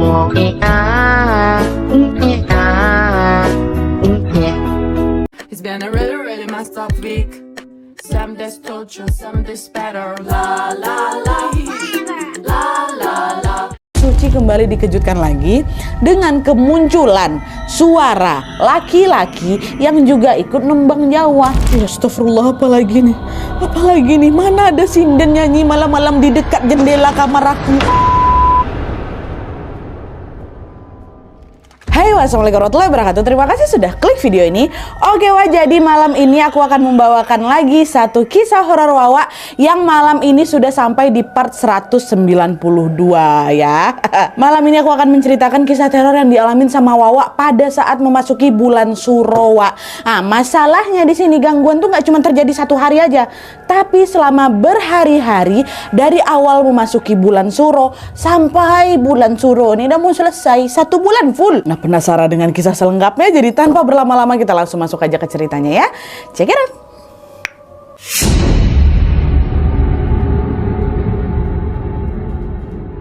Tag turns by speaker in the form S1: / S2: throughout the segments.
S1: It's been a really, really messed up week. Some days told you, some days better. La la la, la la la.
S2: Suci kembali dikejutkan lagi dengan kemunculan suara laki-laki yang juga ikut nembang Jawa. Ya astagfirullah, apalagi nih, mana ada sinden nyanyi malam-malam di dekat jendela kamar aku. Hai, wassalamualaikum warahmatullahi wabarakatuh. Terima kasih sudah klik video ini. Oke wah, jadi malam ini aku akan membawakan lagi satu kisah horor Wawa yang malam ini sudah sampai di part 192 ya. Malam ini aku akan menceritakan kisah teror yang dialamin sama Wawa pada saat memasuki bulan Suro. Nah, masalahnya di sini gangguan tuh nggak cuma terjadi satu hari aja, tapi selama berhari-hari dari awal memasuki bulan Suro sampai bulan Suro ini udah mau selesai 1 bulan full. Nah, penasaran dengan kisah selengkapnya? Jadi tanpa berlama-lama kita langsung masuk aja ke ceritanya ya. Check it out.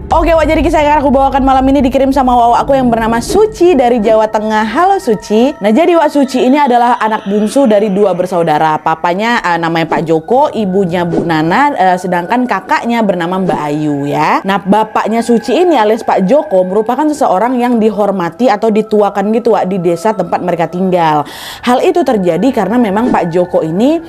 S2: Oke wah, jadi kisah yang aku bawakan malam ini dikirim sama Wawa aku yang bernama Suci dari Jawa Tengah. Halo Suci. Nah, jadi Wak Suci ini adalah anak bungsu dari 2 bersaudara. Papanya namanya Pak Joko, ibunya Bu Nana, sedangkan kakaknya bernama Mbak Ayu ya. Nah, bapaknya Suci ini alias Pak Joko merupakan seseorang yang dihormati atau dituakan gitu Wak di desa tempat mereka tinggal. Hal itu terjadi karena memang Pak Joko ini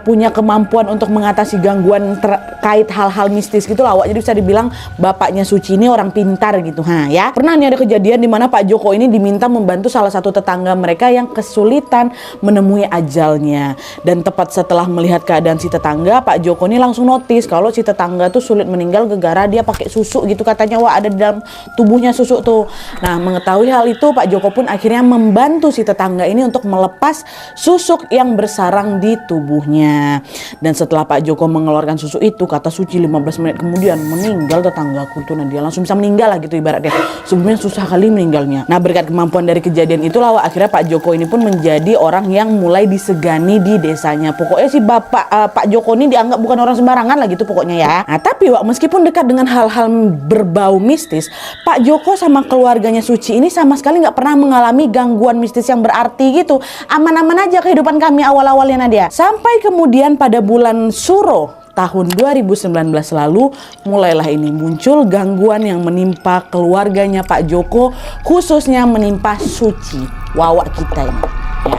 S2: punya kemampuan untuk mengatasi gangguan terkait hal-hal mistis gitu lah Wak. Jadi bisa dibilang bapaknya Suci ini orang pintar gitu. Ya. Pernah nih ada kejadian di mana Pak Joko ini diminta membantu salah satu tetangga mereka yang kesulitan menemui ajalnya. Dan tepat setelah melihat keadaan si tetangga, Pak Joko ini langsung notice kalau si tetangga tuh sulit meninggal gara-gara dia pakai susuk gitu katanya. Wah, ada di dalam tubuhnya susuk tuh. Nah, mengetahui hal itu Pak Joko pun akhirnya membantu si tetangga ini untuk melepas susuk yang bersarang di tubuhnya. Dan setelah Pak Joko mengeluarkan susuk itu, kata Suci 15 menit kemudian meninggal tetanggaku. Nah, dia langsung bisa meninggal lah gitu ibaratnya. Sebelumnya susah kali meninggalnya. Nah, berkat kemampuan dari kejadian itulah akhirnya Pak Joko ini pun menjadi orang yang mulai disegani di desanya. Pokoknya si Pak Joko ini dianggap bukan orang sembarangan lah gitu pokoknya ya. Nah, tapi meskipun dekat dengan hal-hal berbau mistis, Pak Joko sama keluarganya Suci ini sama sekali nggak pernah mengalami gangguan mistis yang berarti gitu. Aman-aman aja kehidupan kami awal-awalnya Nadia. Sampai kemudian pada bulan Suro tahun 2019 lalu mulailah ini muncul gangguan yang menimpa keluarganya Pak Joko, khususnya menimpa Suci, Wawa kita ini ya.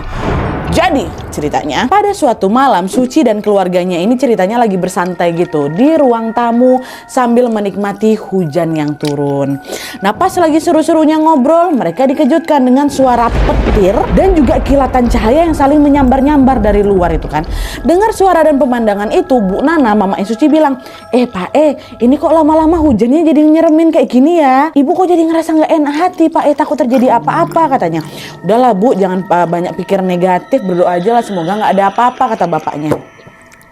S2: Jadi ceritanya pada suatu malam Suci dan keluarganya ini ceritanya lagi bersantai gitu di ruang tamu sambil menikmati hujan yang turun. Nah, pas lagi seru-serunya ngobrol, mereka dikejutkan dengan suara petir dan juga kilatan cahaya yang saling menyambar-nyambar dari luar itu kan. Dengar suara dan pemandangan itu, Bu Nana, mama Suci bilang, Pak ini kok lama-lama hujannya jadi nyeremin kayak gini ya? Ibu kok jadi ngerasa nggak enak hati, Pak takut terjadi apa-apa katanya. Udahlah Bu, jangan banyak pikir negatif, berdoa aja lah semoga nggak ada apa-apa kata bapaknya.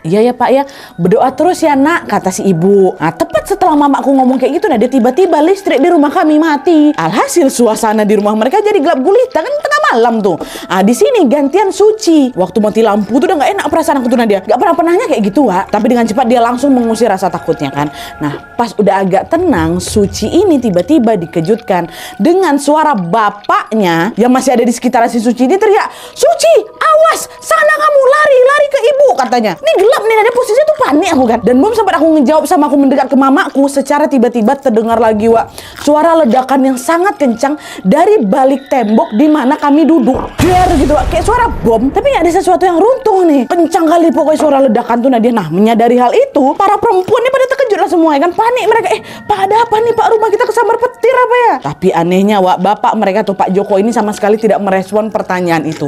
S2: Iya ya Pak ya, berdoa terus ya Nak, kata si ibu. Nah, tepat setelah mamaku ngomong kayak gitu, dia tiba-tiba listrik di rumah kami mati. Alhasil suasana di rumah mereka jadi gelap gulita, kan tengah malam tuh. Di sini gantian Suci. Waktu mati lampu tuh udah nggak enak perasaan aku tuh Nadia. Gak pernahnya kayak gitu Wak. Tapi dengan cepat dia langsung mengusir rasa takutnya kan. Nah, pas udah agak tenang, Suci ini tiba-tiba dikejutkan dengan suara bapaknya yang masih ada di sekitar si Suci ini teriak, Suci, awas, sana kamu lari ke ibu katanya. Ini gelap nih, ada posisinya tuh panik aku kan. Dan belum sempat aku ngejawab sama aku mendekat ke mamaku, secara tiba-tiba terdengar lagi Wak suara ledakan yang sangat kencang dari balik tembok di mana kami duduk. Biar gitu Wak, kayak suara bom, tapi nggak ada sesuatu yang runtuh nih. Kencang kali pokoknya suara ledakan tuh Nadia. Nah, menyadari hal itu, para perempuan ini pada terkejut lah semua ya kan. Panik mereka, Pak ada apa nih Pak, rumah kita kesambar petir apa ya? Tapi anehnya Wak, bapak mereka tuh Pak Joko ini sama sekali tidak merespon pertanyaan itu.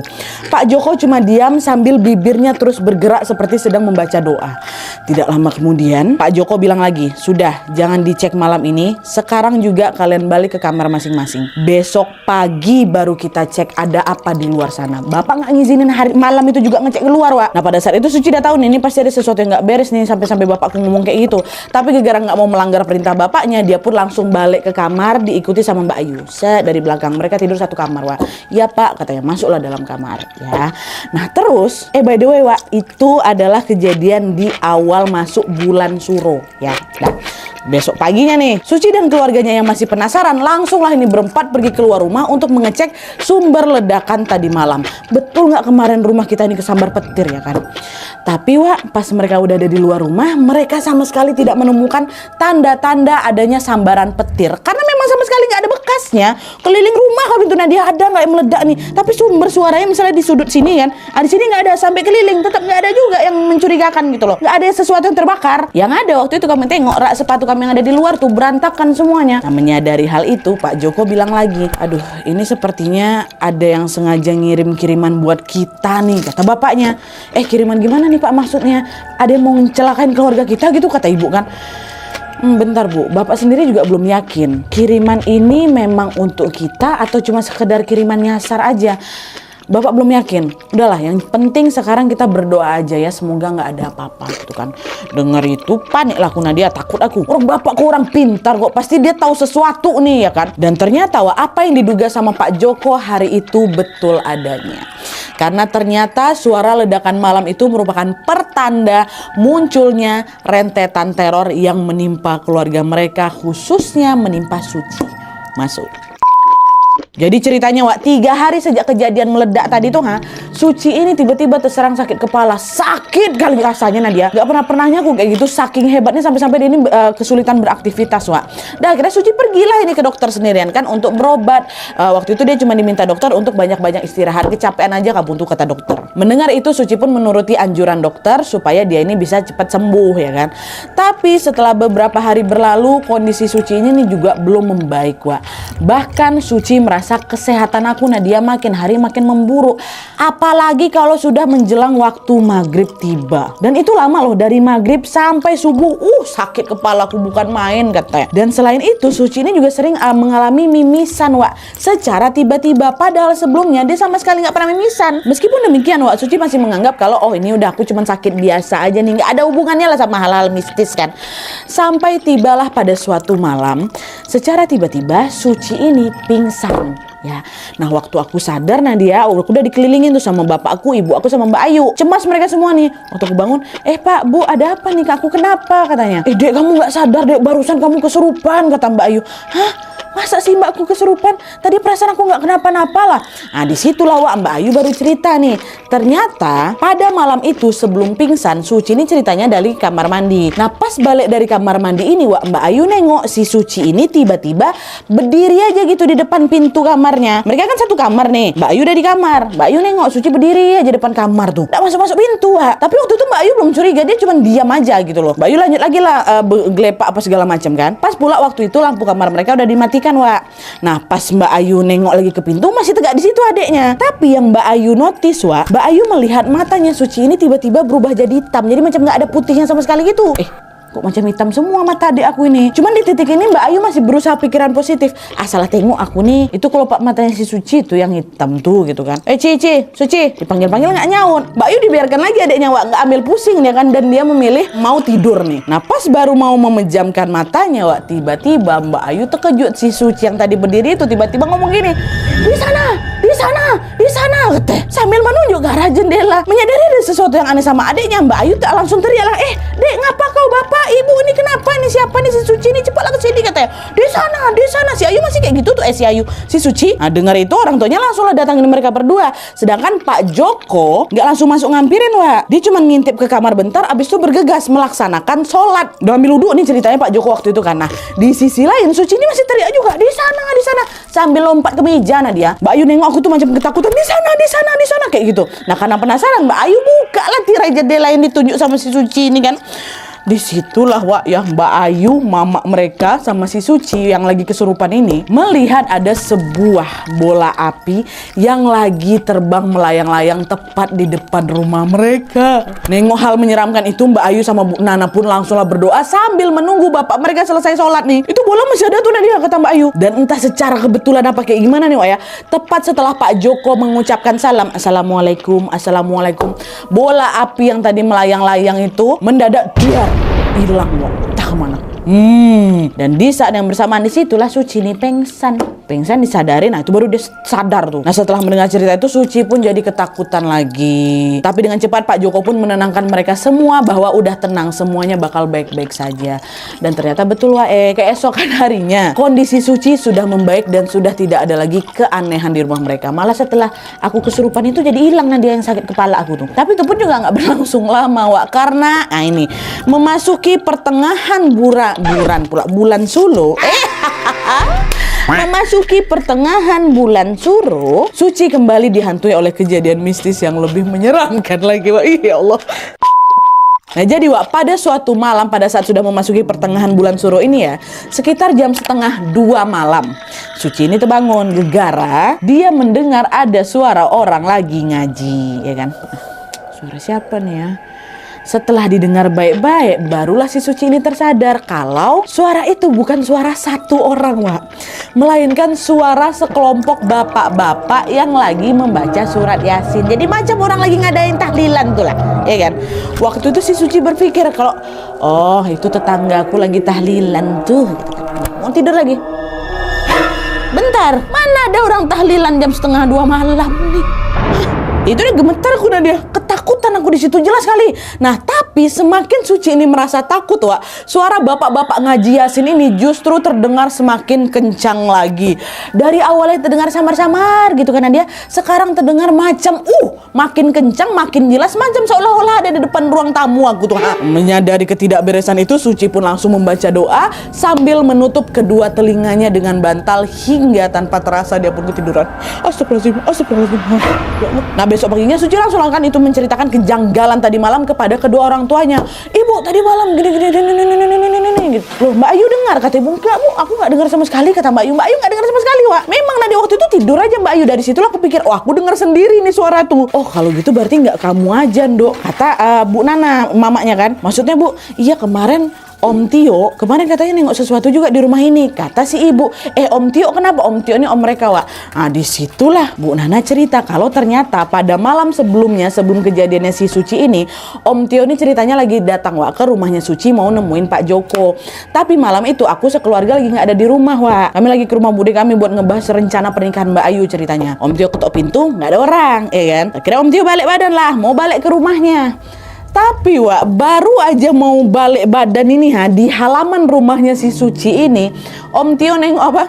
S2: Pak Joko cuma diam sambil bibirnya terus bergerak seperti sedang membaca doa. Tidak lama kemudian Pak Joko bilang lagi, sudah jangan dicek malam ini, sekarang juga kalian balik ke kamar masing-masing. Besok pagi baru kita cek ada apa di luar sana. Bapak nggak ngizinin hari malam itu juga ngecek keluar Wak. Nah, pada saat itu Suci udah tahu nih, ini pasti ada sesuatu yang nggak beres nih sampai bapakku ngomong kayak gitu. Tapi gara-gara nggak mau melanggar perintah bapaknya, dia pun langsung balik ke kamar diikuti sama Mbak Ayu. Dari belakang mereka tidur satu kamar Wak. Ya Pak katanya, masuklah dalam kamar ya. Nah terus by the way Wak, itu adalah kejadian di awal masuk bulan Suro ya. Nah, Besok paginya nih, Suci dan keluarganya yang masih penasaran langsunglah ini berempat pergi keluar rumah untuk mengecek sumber ledakan tadi malam. Betul nggak kemarin rumah kita ini kesambar petir ya kan? Tapi Wak, pas mereka udah ada di luar rumah, mereka sama sekali tidak menemukan tanda-tanda adanya sambaran petir. Karena memang sama sekali nggak ada bekasnya. Keliling rumah kalau pintu Nadia ada nggak yang meledak nih. Tapi sumber suaranya misalnya di sudut sini kan, di sini nggak ada, sampai keliling tetap nggak ada juga yang mencurigakan gitu loh. Nggak ada sesuatu yang terbakar. Yang ada waktu itu kami tengok rak sepatu kami yang ada di luar tuh berantakan semuanya. Nah, menyadari hal itu, Pak Joko bilang lagi, aduh ini sepertinya ada yang sengaja ngirim kiriman buat kita nih, kata bapaknya. Kiriman gimana nih Pak maksudnya? Ada yang mau mencelakain keluarga kita gitu, kata ibu kan. Bentar Bu, bapak sendiri juga belum yakin kiriman ini memang untuk kita atau cuma sekedar kiriman nyasar aja. Bapak belum yakin. Udahlah, yang penting sekarang kita berdoa aja ya, semoga nggak ada apa-apa gitu kan. Dengar itu panik lah aku Nadia, takut aku. Orang bapakku orang pintar kok, pasti dia tahu sesuatu nih ya kan. Dan ternyata apa yang diduga sama Pak Joko hari itu betul adanya. Karena ternyata suara ledakan malam itu merupakan pertanda munculnya rentetan teror yang menimpa keluarga mereka, khususnya menimpa Suci. Masuk. Jadi ceritanya Wak, 3 hari sejak kejadian meledak tadi tuh Suci ini tiba-tiba terserang sakit kepala. Sakit kali rasanya Nadia. Gak pernahnya aku kayak gitu, saking hebatnya sampai dia ini kesulitan beraktivitas Wak. Dan akhirnya Suci pergilah ini ke dokter sendirian kan untuk berobat. Waktu itu dia cuma diminta dokter untuk banyak-banyak istirahat, kecapean aja kabuntu kata dokter. Mendengar itu Suci pun menuruti anjuran dokter supaya dia ini bisa cepat sembuh ya kan. Tapi setelah beberapa hari berlalu, kondisi Suci ini juga belum membaik Wak. Bahkan Suci merasa kesehatan aku Nadia makin hari makin memburuk. Apalagi kalau sudah menjelang waktu maghrib tiba. Dan itu lama loh, dari maghrib sampai subuh. Sakit kepalaku bukan main katanya. Dan selain itu Suci ini juga sering mengalami mimisan Wak, secara tiba-tiba. Padahal sebelumnya dia sama sekali nggak pernah mimisan. Meskipun demikian Wak, Suci masih menganggap kalau ini udah aku cuma sakit biasa aja nih, nggak ada hubungannya lah sama hal-hal mistis kan. Sampai tibalah pada suatu malam, secara tiba-tiba Suci ini pingsan. Ya, nah waktu aku sadar Nadia, aku udah dikelilingin tuh sama bapakku, ibu aku sama Mbak Ayu. Cemas mereka semua nih. Waktu aku bangun, Pak, Bu, ada apa nih? Aku kenapa? Katanya. Dek, kamu nggak sadar dek, barusan kamu kesurupan, kata Mbak Ayu. Hah? Masa sih mbakku kesurupan? Tadi perasaan aku nggak kenapa-napa lah. Nah disitulah Wak, Mbak Ayu baru cerita nih. Ternyata pada malam itu sebelum pingsan, Suci ini ceritanya dari kamar mandi. Nah pas balik dari kamar mandi ini Wak, Mbak Ayu nengok si Suci ini tiba-tiba berdiri aja gitu di depan pintu kamarnya. Mereka kan satu kamar nih. Mbak Ayu udah di kamar. Mbak Ayu nengok Suci berdiri aja depan kamar tuh. Nggak masuk-masuk pintu Wak. Tapi waktu itu Mbak Ayu belum curiga, dia cuma diam aja gitu loh. Mbak Ayu lanjut lagi lah gelepak apa segala macam kan. Pas pula waktu itu lampu kamar mereka udah dimatikan Wak. Nah pas Mbak Ayu nengok lagi ke pintu, masih tegak di situ adeknya. Tapi yang Mbak Ayu notice Wak, Mbak Ayu melihat matanya Suci ini tiba-tiba berubah jadi hitam. Jadi macam nggak ada putihnya sama sekali gitu. Kok macam hitam semua mata adik aku ini. Cuman di titik ini Mbak Ayu masih berusaha pikiran positif. Salah tengok aku nih, itu kelopak matanya si Suci tuh yang hitam tuh gitu kan. Suci, dipanggil-panggil nggak nyaut. Mbak Ayu dibiarkan lagi adiknya Wak, nggak ambil pusing dia kan, dan dia memilih mau tidur nih. Nah pas baru mau memejamkan matanya Wak, tiba-tiba Mbak Ayu terkejut. Si Suci yang tadi berdiri itu tiba-tiba ngomong gini, di sana kata, sambil menunjuk ke arah jendela. Menyadari ada sesuatu yang aneh sama adiknya, Mbak Ayu tak langsung teriak lah, dek ngapa kau bapak ibu ini kenapa nih, siapa nih si Suci ini, cepatlah ke sini katanya. Di sana si Ayu masih kayak gitu tuh, si Ayu si Suci. Nah dengar itu orang tuanya langsung lah datangin mereka berdua. Sedangkan Pak Joko nggak langsung masuk ngampirin Wak, dia cuma ngintip ke kamar bentar, abis itu bergegas melaksanakan sholat. Udah ambil wudhu nih ceritanya Pak Joko waktu itu kan. Nah di sisi lain Suci ini masih teriak juga, di sana sambil lompat ke meja Nadia. Mbak Ayu nengok aku tuh macam ketakutan, di sana kayak gitu. Nah karena penasaran Mbak Ayu buka lah tirai jendela yang ditunjuk sama si Suci ini kan. Disitulah Wak ya, Mbak Ayu, mama mereka sama si Suci yang lagi kesurupan ini melihat ada sebuah bola api yang lagi terbang melayang-layang tepat di depan rumah mereka. Nengok hal menyeramkan itu, Mbak Ayu sama Bu Nana pun langsunglah berdoa sambil menunggu bapak mereka selesai sholat nih. Itu bola masih ada tuh Nadia, kata Mbak Ayu. Dan entah secara kebetulan apa kayak gimana nih Wak ya, tepat setelah Pak Joko mengucapkan salam, Assalamualaikum, bola api yang tadi melayang-layang itu mendadak hilang Wak, entah kemana. Dan di saat yang bersamaan disitulah Suci ini pengsan disadarin. Nah itu baru dia sadar tuh. Nah setelah mendengar cerita itu Suci pun jadi ketakutan lagi. Tapi dengan cepat Pak Joko pun menenangkan mereka semua bahwa udah tenang, semuanya bakal baik-baik saja. Dan ternyata betul keesokan harinya kondisi Suci sudah membaik dan sudah tidak ada lagi keanehan di rumah mereka. Malah setelah aku kesurupan itu jadi hilang Nadia yang sakit kepala aku tuh. Tapi itu pun juga nggak berlangsung lama Wak, karena ini memasuki pertengahan bulan Suro. Memasuki pertengahan bulan Suro, Suci kembali dihantui oleh kejadian mistis yang lebih menyeramkan lagi Wak. Ya Allah. Nah jadi Wak, pada suatu malam pada saat sudah memasuki pertengahan bulan Suro ini ya, sekitar jam 1:30 malam, Suci ini terbangun gegara. Dia mendengar ada suara orang lagi ngaji, ya kan? Suara siapa nih ya? Setelah didengar baik-baik, barulah si Suci ini tersadar kalau suara itu bukan suara satu orang, Wak. Melainkan suara sekelompok bapak-bapak yang lagi membaca surat Yasin. Jadi macam orang lagi ngadain tahlilan tuh lah, ya kan? Waktu itu si Suci berpikir kalau, oh itu tetanggaku lagi tahlilan tuh. Mau tidur lagi. Bentar, mana ada orang tahlilan jam 1:30 malam nih? Itu dia gemetar aku Nadia, ketakutan aku di situ jelas sekali. Nah tapi semakin Suci ini merasa takut Wak, suara bapak-bapak ngaji Yasin ini justru terdengar semakin kencang lagi. Dari awalnya terdengar samar-samar gitu kan Nadia, sekarang terdengar macam makin kencang, makin jelas, macam seolah-olah ada di depan ruang tamu aku tuh. Menyadari ketidakberesan itu, Suci pun langsung membaca doa sambil menutup kedua telinganya dengan bantal hingga tanpa terasa dia pun ketiduran. Astagfirullahaladzim, astagfirullahaladzim. Nah besok paginya Suci langsung lakukan itu, menceritakan kejanggalan tadi malam kepada kedua orang tuanya. Ibu tadi malam gini gitu. Loh Mbak Ayu dengar? Kata ibu, enggak Bu, aku nggak dengar sama sekali. Kata Mbak Ayu nggak dengar sama sekali Wak. Memang Nadia waktu itu tidur aja Mbak Ayu. Dari situlah aku pikir, aku dengar sendiri nih suara tuh. Oh kalau gitu berarti nggak kamu aja Dok. Kata Bu Nana, mamanya kan. Maksudnya Bu, iya kemarin Om Tio kemarin katanya nengok sesuatu juga di rumah ini. Kata si ibu, Om Tio kenapa? Om Tio ini om mereka Wak. Nah disitulah Bu Nana cerita kalau ternyata pada malam sebelumnya, sebelum kejadiannya si Suci ini, Om Tio ini ceritanya lagi datang Wak ke rumahnya Suci mau nemuin Pak Joko. Tapi malam itu aku sekeluarga lagi nggak ada di rumah Wak. Kami lagi ke rumah bude kami buat ngebahas rencana pernikahan Mbak Ayu ceritanya. Om Tio ketok pintu nggak ada orang, kan? Akhirnya Om Tio balik badan lah, mau balik ke rumahnya. Tapi Wak, baru aja mau balik badan ini di halaman rumahnya si Suci ini, Om Tio nengok apa?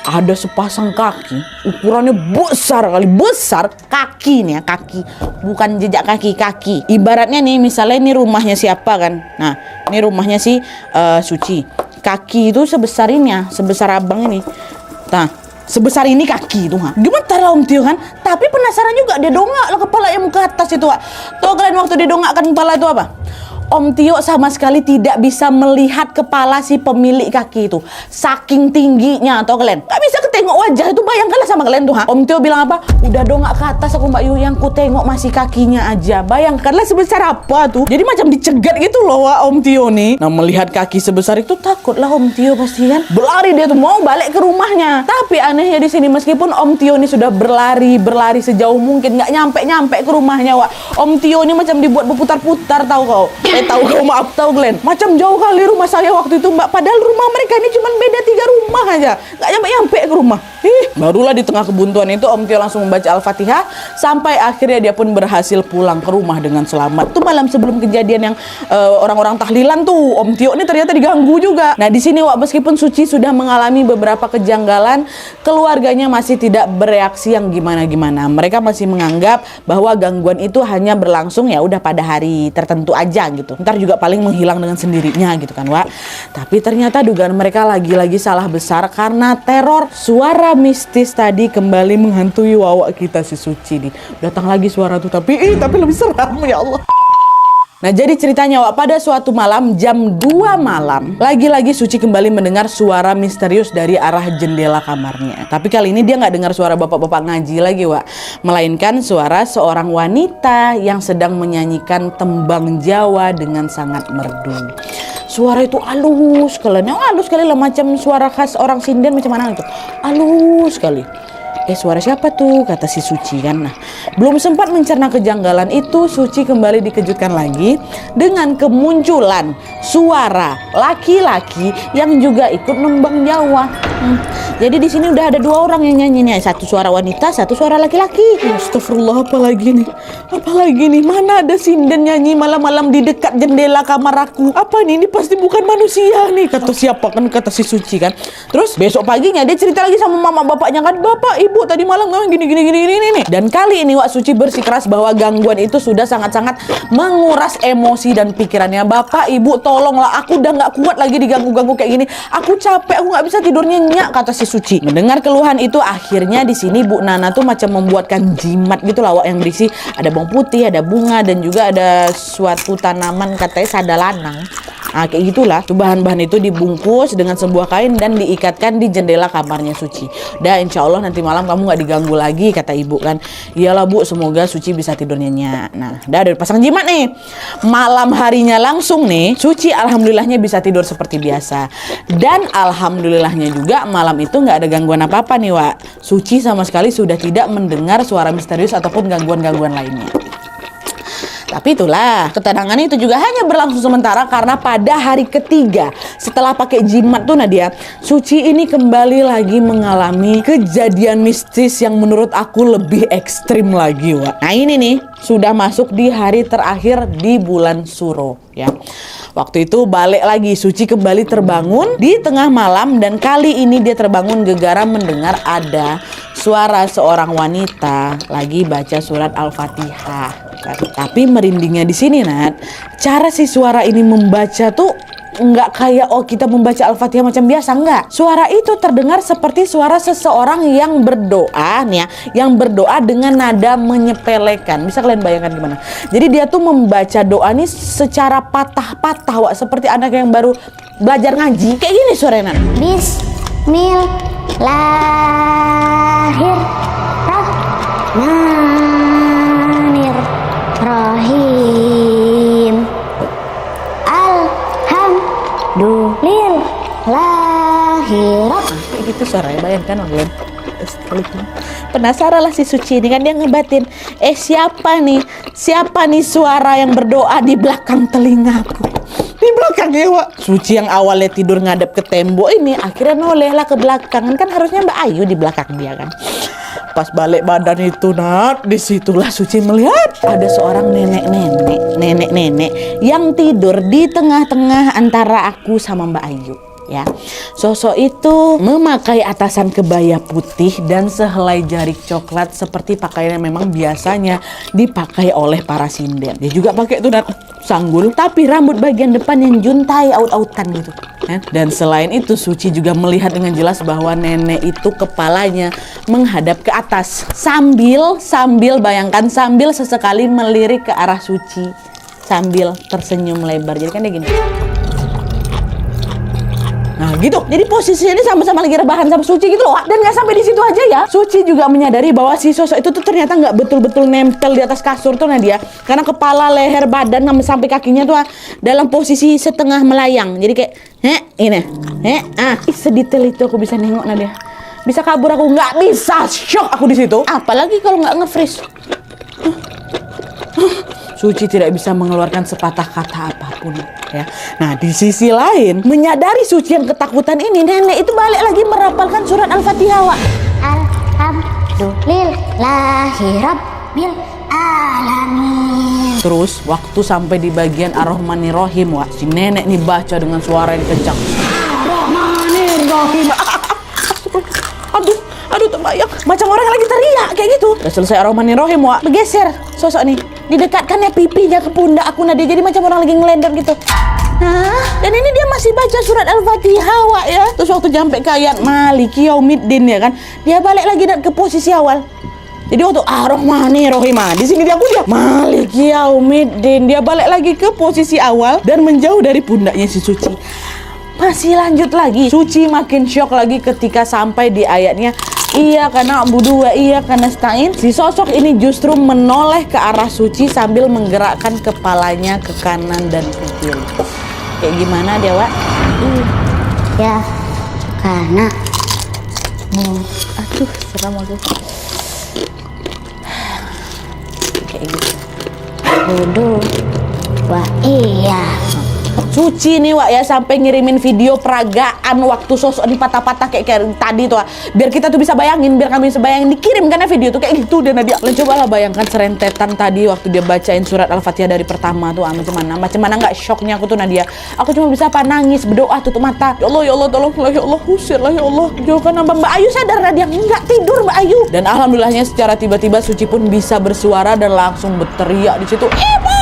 S2: Ada sepasang kaki, ukurannya besar kali, besar kaki nih ya, kaki, bukan jejak kaki. Ibaratnya nih, misalnya ini rumahnya siapa kan? Nah, ini rumahnya si Suci. Kaki itu sebesar ini ya, sebesar abang ini. Nah, sebesar ini kaki itu gemetar lah Om Tio kan. Tapi penasaran juga, dia dongak lah kepala yang ke atas itu Wak. Tahu kalian waktu dia dongakkan kepala itu apa? Om Tio sama sekali tidak bisa melihat kepala si pemilik kaki itu, saking tingginya. Tahu kalian? Gak bisa ketengok wajah itu, bayangkanlah sama kalian tuh Om Tio bilang apa? Udah dongak ke atas aku Mbak Yu, yang ku tengok masih kakinya aja. Bayangkanlah sebesar apa tuh. Jadi macam dicegat gitu loh Wak Om Tio nih. Nah melihat kaki sebesar itu takutlah Om Tio pasti kan. Berlari dia tuh mau balik ke rumahnya. Tapi anehnya di sini meskipun Om Tio ini sudah berlari sejauh mungkin, nggak nyampe ke rumahnya Wak. Om Tio ini macam dibuat berputar-putar, tahu kau? Tahu Glenn, macam jauh kali rumah saya waktu itu Mbak. Padahal rumah mereka ini cuma beda 3 rumah aja, nggak nyampe ke rumah. Barulah di tengah kebuntuan itu Om Tio langsung membaca Al-Fatihah sampai akhirnya dia pun berhasil pulang ke rumah dengan selamat. Itu malam sebelum kejadian yang orang-orang tahlilan tuh, Om Tio ini ternyata diganggu juga. Nah di sini Wak, meskipun Suci sudah mengalami beberapa kejanggalan, keluarganya masih tidak bereaksi yang gimana-gimana. Mereka masih menganggap bahwa gangguan itu hanya berlangsung ya udah pada hari tertentu aja gitu. Ntar juga paling menghilang dengan sendirinya gitu kan Wak. Tapi ternyata dugaan mereka lagi-lagi salah besar karena teror suara mistis tadi kembali menghantui Wawa kita si Suci nih. Datang lagi suara tuh tapi lebih seram ya Allah. Nah jadi ceritanya Wak, pada suatu malam jam 2 malam lagi-lagi Suci kembali mendengar suara misterius dari arah jendela kamarnya. Tapi kali ini dia nggak dengar suara bapak-bapak ngaji lagi Wak, melainkan suara seorang wanita yang sedang menyanyikan tembang Jawa dengan sangat merdu. Suara itu halus sekali lah, macam suara khas orang sinden macam mana itu, halus sekali. Suara siapa tuh? Kata si Suci kan. Nah, belum sempat mencerna kejanggalan itu, Suci kembali dikejutkan lagi dengan kemunculan suara laki-laki yang juga ikut nembang Jawa. Jadi di sini udah ada 2 orang yang nyanyi nih, satu suara wanita, satu suara laki-laki. Astagfirullah, apalagi nih? Apalagi nih? Mana ada sinden nyanyi malam-malam di dekat jendela kamar aku? Apa nih? Ini pasti bukan manusia nih. Kata siapa kan? Kata si Suci kan. Terus besok paginya dia cerita lagi sama mama bapaknya kan, "Bapak, Ibu, tadi malam gini nih." Dan kali ini Wak Suci bersikeras bahwa gangguan itu sudah sangat-sangat menguras emosi dan pikirannya. "Bapak, Ibu, tolonglah, aku udah nggak kuat lagi diganggu-ganggu kayak gini. Aku capek, aku nggak bisa tidur nyenyak," kata si Suci. Mendengar keluhan itu, akhirnya di sini Bu Nana tuh macam membuatkan jimat gitu lah Wak, yang berisi ada bawang putih, ada bunga, dan juga ada suatu tanaman katanya sadalanang. Nah, kayak gitulah. Tuh bahan-bahan itu dibungkus dengan sebuah kain dan diikatkan di jendela kamarnya Suci. "Dah, insya Allah nanti malam kamu nggak diganggu lagi," kata ibu kan. "Iyalah Bu, semoga Suci bisa tidur nyenyak." Nah, udah pasang jimat nih. Malam harinya langsung nih, Suci alhamdulillahnya bisa tidur seperti biasa. Dan alhamdulillahnya juga malam itu nggak ada gangguan apa-apa nih Wak. Suci sama sekali sudah tidak mendengar suara misterius ataupun gangguan-gangguan lainnya. Tapi itulah, ketenangan itu juga hanya berlangsung sementara karena pada hari ketiga setelah pakai jimat tuh Nadia, Suci ini kembali lagi mengalami kejadian mistis yang menurut aku lebih ekstrim lagi Wak. Nah ini nih, sudah masuk di hari terakhir di bulan Suro ya. Waktu itu balik lagi, Suci kembali terbangun di tengah malam dan kali ini dia terbangun gegara mendengar ada suara seorang wanita lagi baca surat Al-Fatihah. Tapi merindingnya di sini Nat, cara si suara ini membaca tuh nggak kayak kita membaca Al-Fatihah macam biasa, enggak. Suara itu terdengar seperti suara seseorang yang berdoa nih ya, yang berdoa dengan nada menyepelekan. Bisa kalian bayangkan gimana? Jadi dia tuh membaca doa nih secara patah-patah Wak, seperti anak yang baru belajar ngaji. Kayak gini suaranya Nat.
S3: Bismillahirrahmanirrahim. Alhamdulillahirrahmanirrahim.
S2: Kayak gitu suaranya, bayangkan kalian. Penasaran lah si Suci ini kan, dia ngebatin, siapa nih suara yang berdoa di belakang telingaku. Di belakangnya Wak. Suci yang awalnya tidur ngadep ke tembok ini akhirnya noleh lah ke belakang. Kan harusnya Mbak Ayu di belakang dia kan. Pas balik badan itu Nat, disitulah Suci melihat ada seorang nenek-nenek yang tidur di tengah-tengah antara aku sama Mbak Ayu. Ya, sosok itu memakai atasan kebaya putih dan sehelai jarik coklat seperti pakaian yang memang biasanya dipakai oleh para sinden. Dia juga pakai tuh sanggul, tapi rambut bagian depan yang juntai aut-autan gitu. Dan selain itu Suci juga melihat dengan jelas bahwa nenek itu kepalanya menghadap ke atas sambil sesekali melirik ke arah Suci sambil tersenyum lebar. Jadi kan dia gini. Nah gitu, jadi posisinya ini sama-sama lagi rebahan sama Suci gitu loh. Dan gak sampai di situ aja ya, Suci juga menyadari bahwa si sosok itu tuh ternyata gak betul-betul nempel di atas kasur tuh Nadia. Karena kepala, leher, badan sampai kakinya tuh dalam posisi setengah melayang. Jadi kayak sedetail itu aku bisa nengok Nadia. Bisa kabur aku, nggak bisa, shock aku di situ. Apalagi kalau nggak nge-freeze. Suci tidak bisa mengeluarkan sepatah kata apapun ya. Nah di sisi lain, menyadari Suci yang ketakutan ini, nenek itu balik lagi merapalkan surat Al-Fatihah Wak.
S3: Alhamdulillahirabbil alamin.
S2: Terus waktu sampai di bagian Ar-Rahmanir-Rahim Wak, si nenek nih baca dengan suara yang kencang. Ar-Rahmanir-Rahim. Aduh terbayang macam orang yang lagi teriak kayak gitu. Udah selesai Ar-Rahmanir-Rahim Wak, bergeser sosok nih, didekatkannya pipinya ke pundak aku Nadia, jadi macam orang lagi ngelendar gitu. Nah, dan ini dia masih baca surat Al-Fatihah Wak ya. Terus waktu sampai ke ayat Maliki Yaumiddin ya kan, dia balik lagi dan ke posisi awal. Jadi waktu Ar-Rahmanir-Rahim, di sini dia Maliki Yaumiddin, dia balik lagi ke posisi awal dan menjauh dari pundaknya si Suci. Masih lanjut lagi, Suci makin syok lagi ketika sampai di ayatnya Iyyaka na'budu wa iyyaka nasta'in. Si sosok ini justru menoleh ke arah Suci sambil menggerakkan kepalanya ke kanan dan ke kiri. Kayak gimana dia Wak?
S3: Ya, karena
S2: Seram aku. Kayak gitu.
S3: Wudu. Wah iya.
S2: Suci nih Wak ya, sampai ngirimin video peragaan waktu sosok ini patah-patah kayak tadi tuh, biar kita tuh bisa bayangin, biar kami bisa bayangin, dikirim karena video tuh kayak gitu. Dan Nadia, kalian cobalah bayangkan serentetan tadi waktu dia bacain surat Al-Fatihah dari pertama tuh, macam mana nggak shocknya aku tuh Nadia. Aku cuma bisa apa, nangis, berdoa, tutup mata, ya Allah tolonglah ya Allah, usirlah ya Allah, jauhkan Mbak Ayu. Sadar Nadia, nggak tidur Mbak Ayu. Dan alhamdulillahnya secara tiba-tiba Suci pun bisa bersuara dan langsung berteriak di situ, ibu,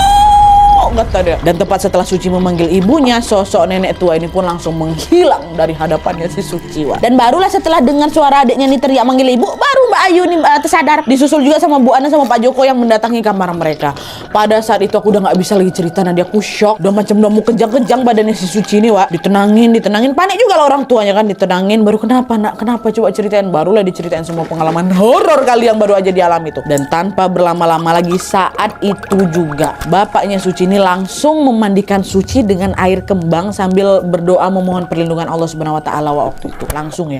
S2: kata dia. Dan tepat setelah Suci memanggil ibunya, sosok nenek tua ini pun langsung menghilang dari hadapannya si Suci. Wah. Dan barulah setelah dengar suara adiknya nih teriak manggil ibu, baru Mbak Ayu nih tersadar. Disusul juga sama Bu Ana sama Pak Joko yang mendatangi kamar mereka. Pada saat itu aku udah nggak bisa lagi cerita, Nadia, aku shock. Udah macam udah mau kejang-kejang badannya si Suci nih, Wak. Ditenangin, panik juga lah orang tuanya kan, ditenangin. Baru kenapa nak, kenapa, coba ceritain. Barulah diceritain semua pengalaman horor kali yang baru aja dialami itu. Dan tanpa berlama-lama lagi, saat itu juga bapaknya Suci ini langsung memandikan Suci dengan air kembang sambil berdoa memohon perlindungan Allah Subhanahu wa taala waktu itu langsung ya.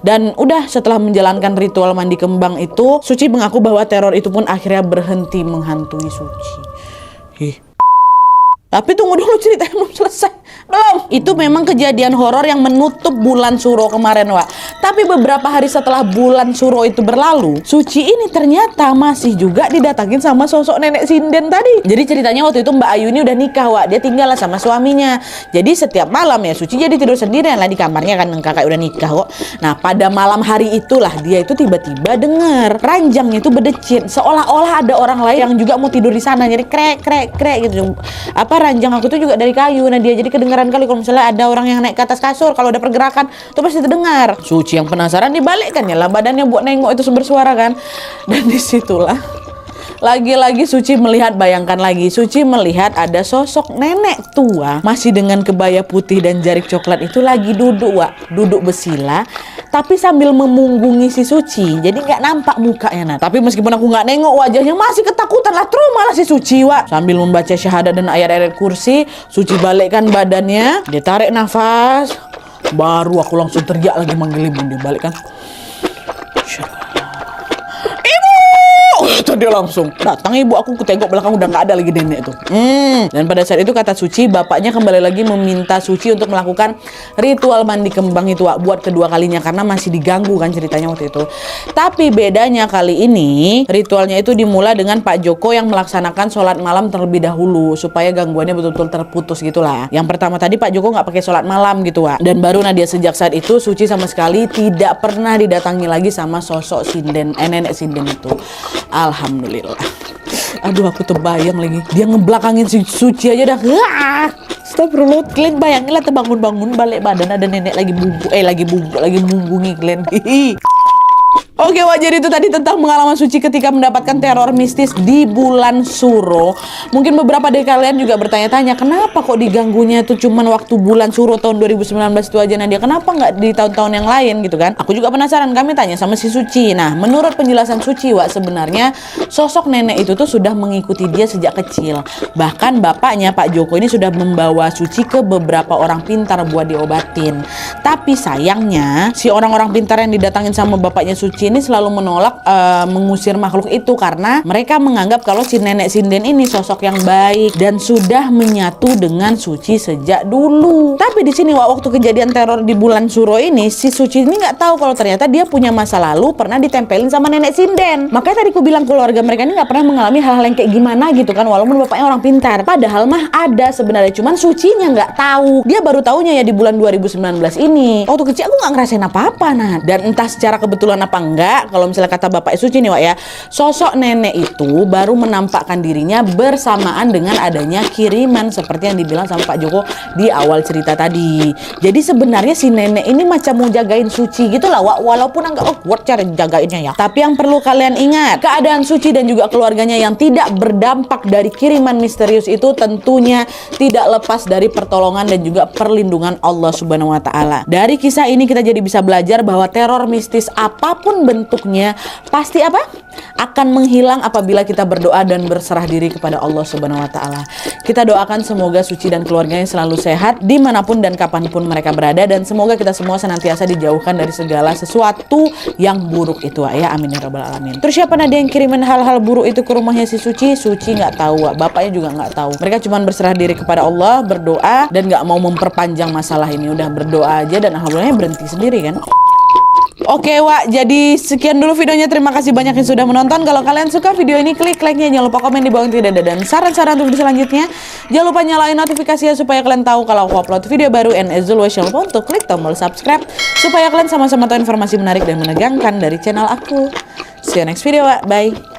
S2: Dan udah setelah menjalankan ritual mandi kembang itu, Suci mengaku bahwa teror itu pun akhirnya berhenti menghantui Suci. Tapi tunggu dulu, ceritanya belum selesai. Belum. Itu memang kejadian horor yang menutup bulan Suro kemarin, Wak. Tapi beberapa hari setelah bulan Suro itu berlalu, Suci ini ternyata masih juga didatangin sama sosok nenek sinden tadi. Jadi ceritanya waktu itu Mbak Ayu ini udah nikah, Wak. Dia tinggal sama suaminya. Jadi setiap malam ya Suci jadi tidur sendirian lah di kamarnya kan, kakak udah nikah kok. Nah, pada malam hari itulah dia itu tiba-tiba dengar ranjangnya itu berdecit, seolah-olah ada orang lain yang juga mau tidur di sana. Jadi krek gitu. Ranjang aku tuh juga dari kayu. Nah dia jadi kedengaran kali kalau misalnya ada orang yang naik ke atas kasur, kalau ada pergerakan tuh pasti terdengar. Suci yang penasaran dibalikkan ya lah badannya buat nengok itu sumber suara kan. Dan disitulah lagi-lagi Suci melihat, bayangkan lagi, Suci melihat ada sosok nenek tua masih dengan kebaya putih dan jarik coklat itu lagi duduk, Wak, duduk bersila tapi sambil memunggungi si Suci. Jadi nggak nampak mukanya, nah. Tapi meskipun aku nggak nengok wajahnya, masih ketakutan lah, trauma lah si Suci, Wak. Sambil membaca syahadat dan ayat-ayat kursi, Suci balikkan badannya, dia tarik nafas, baru aku langsung teriak lagi manggil ibu. Dia balikkan, tadi langsung datang ibu. Aku tengok belakang udah nggak ada lagi nenek tuh. Dan pada saat itu kata Suci, bapaknya kembali lagi meminta Suci untuk melakukan ritual mandi kembang itu, Wak, buat kedua kalinya karena masih diganggu kan ceritanya waktu itu. Tapi bedanya kali ini ritualnya itu dimulai dengan Pak Joko yang melaksanakan sholat malam terlebih dahulu supaya gangguannya betul-betul terputus gitulah. Yang pertama tadi Pak Joko nggak pakai sholat malam gitu, Wak. Dan baru Nadia sejak saat itu Suci sama sekali tidak pernah didatangi lagi sama sosok sinden, nenek sinden itu. Alhamdulillah. Aduh, aku terbayang lagi. Dia ngebelakangin si Suci aja dah. Astagfirullah. Kalian bayanginlah terbangun-bangun balik badan ada nenek lagi mumbungi kalian. Oke, Wak, jadi itu tadi tentang pengalaman Suci ketika mendapatkan teror mistis di bulan Suro. Mungkin beberapa dari kalian juga bertanya-tanya, kenapa kok diganggunya itu cuman waktu bulan Suro tahun 2019 itu aja, Nadia? Kenapa nggak di tahun-tahun yang lain gitu kan? Aku juga penasaran, kami tanya sama si Suci. Nah, menurut penjelasan Suci, Wak, sebenarnya sosok nenek itu tuh sudah mengikuti dia sejak kecil. Bahkan bapaknya Pak Joko ini sudah membawa Suci ke beberapa orang pintar buat diobatin. Tapi sayangnya si orang-orang pintar yang didatangin sama bapaknya Suci ini selalu menolak mengusir makhluk itu karena mereka menganggap kalau si nenek sinden ini sosok yang baik dan sudah menyatu dengan Suci sejak dulu. Tapi di sini, Wak, waktu kejadian teror di bulan Suro ini, si Suci ini nggak tahu kalau ternyata dia punya masa lalu pernah ditempelin sama nenek sinden. Makanya tadi aku bilang keluarga mereka ini nggak pernah mengalami hal-hal yang kayak gimana gitu kan, walaupun bapaknya orang pintar. Padahal mah ada sebenarnya, cuman Sucinya nggak tahu. Dia baru tahunya ya di bulan 2019 ini. Waktu kecil aku nggak ngerasain apa-apa, nah. Dan entah secara kebetulan apa enggak, kalau misalnya kata Bapak Suci nih, Wak, ya, sosok nenek itu baru menampakkan dirinya bersamaan dengan adanya kiriman seperti yang dibilang sama Pak Joko di awal cerita tadi. Jadi sebenarnya si nenek ini macam mau jagain Suci gitu lah, Wak, walaupun agak awkward cara jagainnya ya. Tapi yang perlu kalian ingat, keadaan Suci dan juga keluarganya yang tidak berdampak dari kiriman misterius itu tentunya tidak lepas dari pertolongan dan juga perlindungan Allah Subhanahu wa taala. Dari kisah ini kita jadi bisa belajar bahwa teror mistis apapun bentuknya pasti apa? Akan menghilang apabila kita berdoa dan berserah diri kepada Allah Subhanahu wa taala. Kita doakan semoga Suci dan keluarganya selalu sehat dimanapun dan kapanpun mereka berada, dan semoga kita semua senantiasa dijauhkan dari segala sesuatu yang buruk itu ya, amin ya rabbal alamin. Terus siapa ada yang kirimin hal-hal buruk itu ke rumahnya si Suci? Suci nggak tahu, bapaknya juga nggak tahu. Mereka cuma berserah diri kepada Allah, berdoa, dan nggak mau memperpanjang masalah ini. Udah berdoa aja dan alhamdulillah berhenti sendiri kan. Oke Wak, jadi sekian dulu videonya. Terima kasih banyak yang sudah menonton. Kalau kalian suka video ini, klik like-nya. Jangan lupa komen di bawah tidak ada, dan saran-saran untuk video selanjutnya. Jangan lupa nyalain notifikasinya supaya kalian tahu kalau aku upload video baru. And as always, jangan lupa untuk klik tombol subscribe supaya kalian sama-sama tahu informasi menarik dan menegangkan dari channel aku. See you next video Wak, bye.